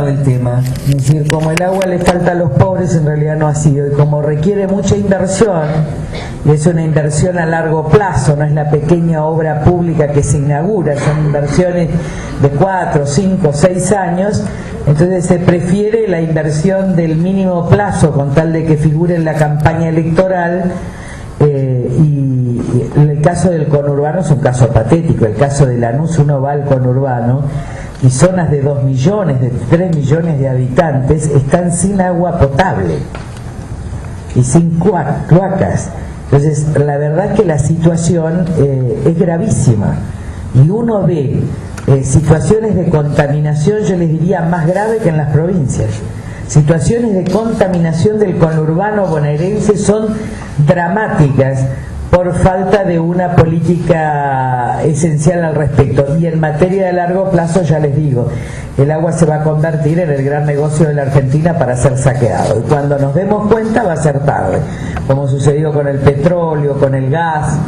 el tema, es decir, como el agua le falta a los pobres, en realidad no ha sido, y como requiere mucha inversión, y es una inversión a largo plazo, no es la pequeña obra pública que se inaugura, son inversiones de 4, 5, 6 años, entonces se prefiere la inversión del mínimo plazo con tal de que figure en la campaña electoral. Y el caso del conurbano es un caso patético. El caso de Lanús, uno va al conurbano y zonas de 2 millones, de 3 millones de habitantes están sin agua potable y sin cloacas. Entonces la verdad es que la situación es gravísima, y uno ve situaciones de contaminación, yo les diría más grave que en las provincias. Situaciones de contaminación del conurbano bonaerense son dramáticas por falta de una política esencial al respecto. Y en materia de largo plazo, ya les digo, el agua se va a convertir en el gran negocio de la Argentina para ser saqueado. Y cuando nos demos cuenta va a ser tarde, como sucedió con el petróleo, con el gas.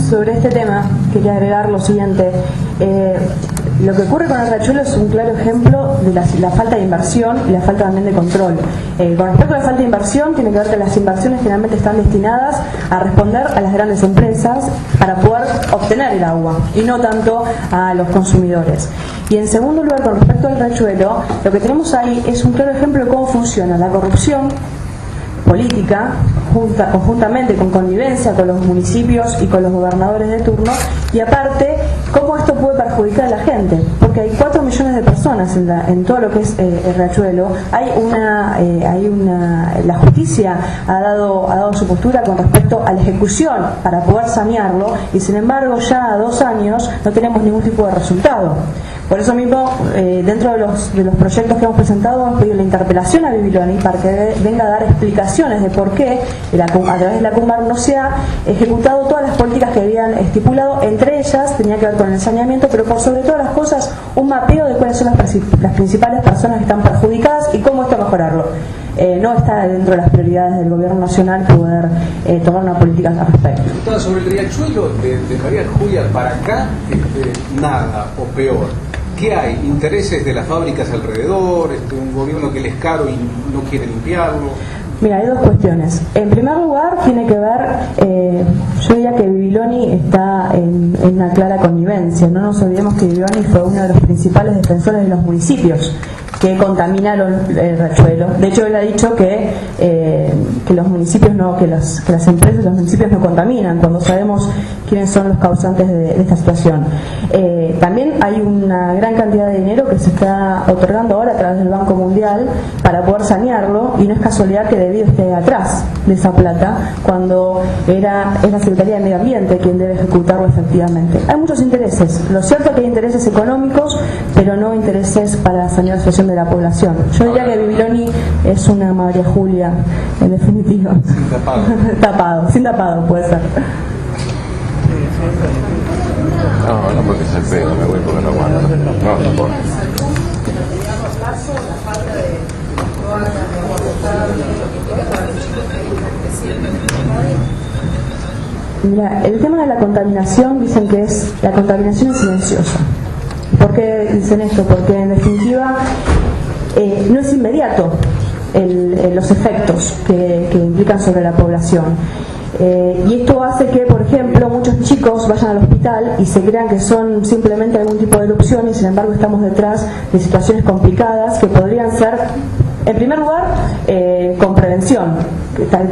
Sobre este tema quería agregar lo siguiente. Lo que ocurre con el riachuelo es un claro ejemplo de la falta de inversión y la falta también de control. Con respecto a la falta de inversión, tiene que ver que las inversiones finalmente están destinadas a responder a las grandes empresas para poder obtener el agua y no tanto a los consumidores. Y en segundo lugar, con respecto al riachuelo, lo que tenemos ahí es un claro ejemplo de cómo funciona la corrupción política, conjuntamente con connivencia con los municipios y con los gobernadores de turno, y aparte cómo esto puede perjudicar a la gente, porque hay 4 millones de personas en todo lo que es el riachuelo. La justicia ha dado su postura con respecto a la ejecución para poder sanearlo, y sin embargo ya a 2 años no tenemos ningún tipo de resultado. Por eso mismo, dentro de los proyectos que hemos presentado, hemos pedido la interpelación a Bibiloni para que venga a dar explicaciones de por qué a través de la CUMBAR no se ha ejecutado todas las políticas que habían estipulado. Entre ellas tenía que ver con el saneamiento, pero por sobre todas las cosas un mapeo de cuáles son las principales personas que están perjudicadas y cómo esto mejorarlo. No está dentro de las prioridades del gobierno nacional poder tomar una política al respecto. Sobre el riachuelo de María Julia para acá, nada o peor. ¿Qué hay? ¿Intereses de las fábricas alrededor? ¿Un gobierno que les es caro y no quiere limpiarlo? Mira, hay 2 cuestiones. En primer lugar, tiene que ver, yo diría que Bibiloni está en una clara connivencia. No nos olvidemos que Bibiloni fue uno de los principales defensores de los municipios que contaminaron el riachuelo. De hecho, él ha dicho que los municipios que las empresas, los municipios no contaminan, cuando sabemos quiénes son los causantes de esta situación. También hay una gran cantidad de dinero que se está otorgando ahora a través del Banco Mundial para poder sanearlo, y no es casualidad que Debido esté atrás de esa plata, cuando es la Secretaría de Medio Ambiente quien debe ejecutarlo efectivamente. Hay muchos intereses. Lo cierto es que hay intereses económicos, pero no intereses para sanear la situación de la población. Yo diría que Bibiloni es una María Julia, en definitiva. Sin tapado. Sin tapado puede ser. No, porque es el pedo, me voy porque no aguanto. No, tampoco. Mira, el tema de la contaminación, dicen que la contaminación es silenciosa. ¿Por qué dicen esto? Porque en definitiva no es inmediato los efectos que implican sobre la población. Y esto hace que, por ejemplo, muchos chicos vayan al hospital y se crean que son simplemente algún tipo de erupción, y sin embargo estamos detrás de situaciones complicadas que podrían ser, en primer lugar, con prevención,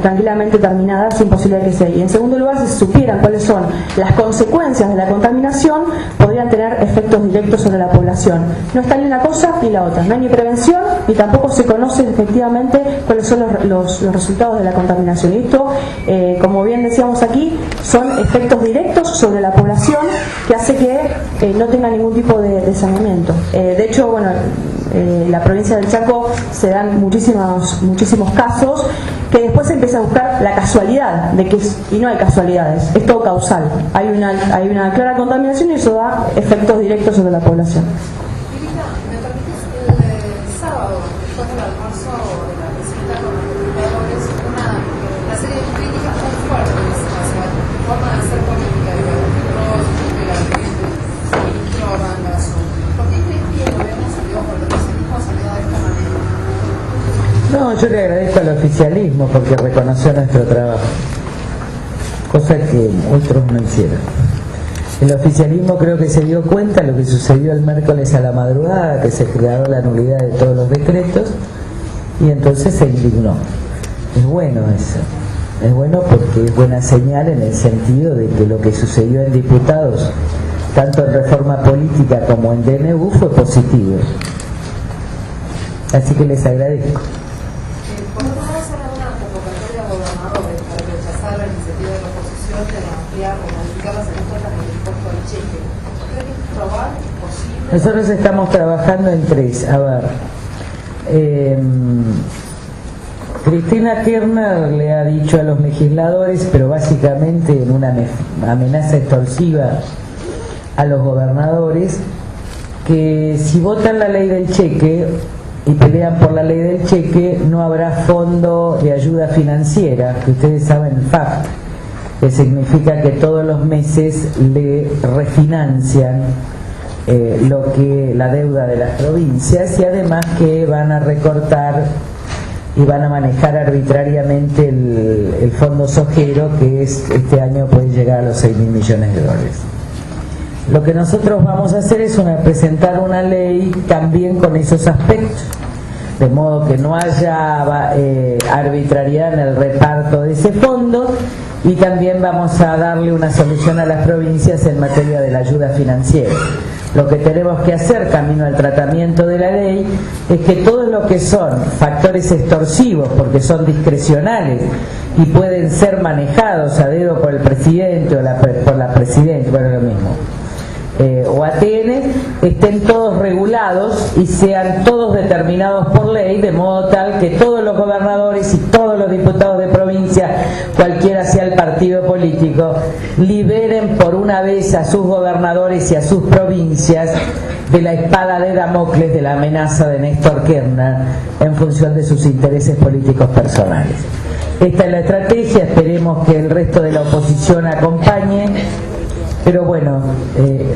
tranquilamente terminada, sin posibilidad de que sea. Y en segundo lugar, si se supieran cuáles son las consecuencias de la contaminación, podrían tener efectos directos sobre la población. No está ni una cosa ni la otra. No hay ni prevención, ni tampoco se conoce efectivamente cuáles son los resultados de la contaminación. Y esto, como bien decíamos aquí, son efectos directos sobre la población que hace que no tenga ningún tipo de saneamiento. De hecho, bueno, la provincia del Chaco se dan muchísimos casos que después se empieza a buscar la casualidad de que y no hay casualidades, es todo causal. Hay una clara contaminación y eso da efectos directos sobre la población. ¿Me permites? El sábado, después del almuerzo de la presidenta con los diputados, una serie de críticas muy fuertes hacia la forma de hacer política de los de la política. ¿Por qué No, yo le agradezco al oficialismo porque reconoció nuestro trabajo, cosa que otros no hicieron. El oficialismo creo que se dio cuenta de lo que sucedió el miércoles a la madrugada, que se creó la nulidad de todos los decretos, y entonces se indignó. Es bueno eso, es bueno porque es buena señal en el sentido de que lo que sucedió en diputados, tanto en reforma política como en DNU, fue positivo. Así que les agradezco. ¿Por qué no hacer una convocatoria a gobernadores para rechazar la iniciativa de la oposición de ampliar o modificar las alícuotas del impuesto al cheque? ¿Cree que es probable, posible? Nosotros estamos trabajando en tres. A ver, Cristina Kirchner le ha dicho a los legisladores, pero básicamente en una amenaza extorsiva a los gobernadores, que si votan la ley del cheque y pelean por la ley del cheque, no habrá fondo de ayuda financiera, que ustedes saben el FAFT, que significa que todos los meses le refinancian lo que la deuda de las provincias, y además que van a recortar y van a manejar arbitrariamente el fondo sojero, que este año puede llegar a los 6.000 millones de dólares. Lo que nosotros vamos a hacer es presentar una ley también con esos aspectos, de modo que no haya arbitrariedad en el reparto de ese fondo, y también vamos a darle una solución a las provincias en materia de la ayuda financiera. Lo que tenemos que hacer, camino al tratamiento de la ley, es que todo lo que son factores extorsivos, porque son discrecionales y pueden ser manejados a dedo por el presidente o por la presidenta, bueno, lo mismo, o ATN, estén todos regulados y sean todos determinados por ley, de modo tal que todos los gobernadores y todos los diputados de provincia, cualquiera sea el partido político, liberen por una vez a sus gobernadores y a sus provincias de la espada de Damocles de la amenaza de Néstor Kirchner en función de sus intereses políticos personales. Esta es la estrategia, esperemos que el resto de la oposición acompañe. Pero bueno,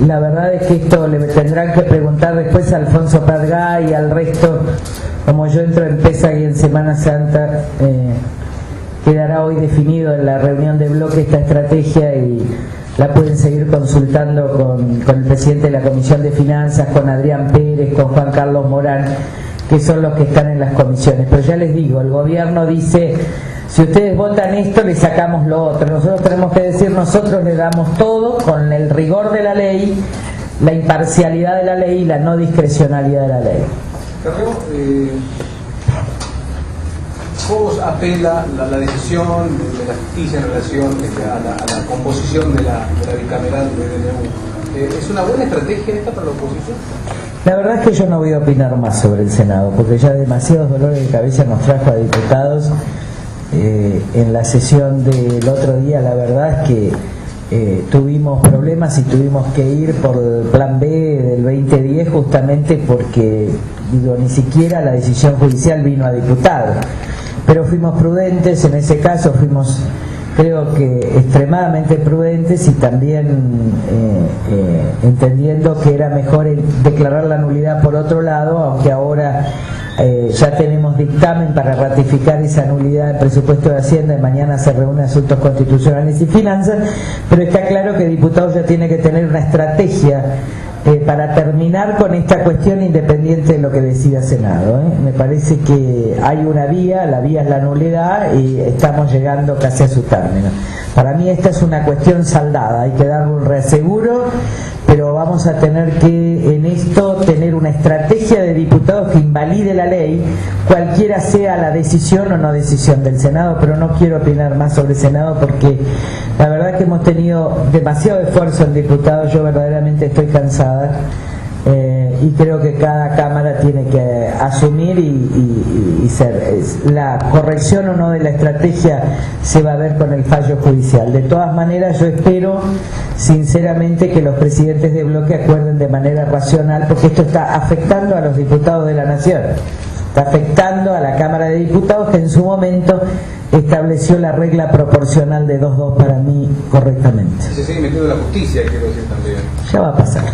la verdad es que esto le tendrán que preguntar después a Alfonso Pradgay y al resto. Como yo entro en PESAG y en Semana Santa, quedará hoy definido en la reunión de bloque esta estrategia, y la pueden seguir consultando con el presidente de la Comisión de Finanzas, con Adrián Pérez, con Juan Carlos Morán, que son los que están en las comisiones. Pero ya les digo, el gobierno dice: si ustedes votan esto, le sacamos lo otro. Nosotros tenemos que decir: nosotros le damos todo con el rigor de la ley, la imparcialidad de la ley y la no discrecionalidad de la ley. Carrero, ¿cómo apela la decisión de la justicia en relación a la composición de la bicameral de DNU? ¿Es una buena estrategia esta para la oposición? La verdad es que yo no voy a opinar más sobre el Senado, porque ya demasiados dolores de cabeza nos trajo a diputados. En la sesión del otro día, la verdad es que tuvimos problemas y tuvimos que ir por el plan B del 2010, justamente porque ni siquiera la decisión judicial vino a diputados. Pero fuimos prudentes, en ese caso fuimos, creo que extremadamente prudentes, y también entendiendo que era mejor declarar la nulidad por otro lado, aunque ahora ya tenemos dictamen para ratificar esa nulidad del presupuesto de Hacienda, y mañana se reúne Asuntos Constitucionales y Finanzas, pero está claro que diputados ya tiene que tener una estrategia para terminar con esta cuestión, independiente de lo que decida Senado. Me parece que hay una vía, la vía es la nulidad, y estamos llegando casi a su término. Para mí esta es una cuestión saldada, hay que darle un reaseguro, pero vamos a tener que en esto tener una estrategia de diputados que invalide la ley, cualquiera sea la decisión o no decisión del Senado. Pero no quiero opinar más sobre el Senado, porque la verdad es que hemos tenido demasiado esfuerzo en diputados. Yo verdaderamente estoy cansada, y creo que cada Cámara tiene que asumir y ser. La corrección o no de la estrategia se va a ver con el fallo judicial. De todas maneras, yo espero sinceramente que los presidentes de bloque acuerden de manera racional, porque esto está afectando a los diputados de la Nación, está afectando a la Cámara de Diputados, que en su momento estableció la regla proporcional de 2-2 para mí correctamente. Se sigue metiendo la justicia, quiero decir también. Ya va a pasar.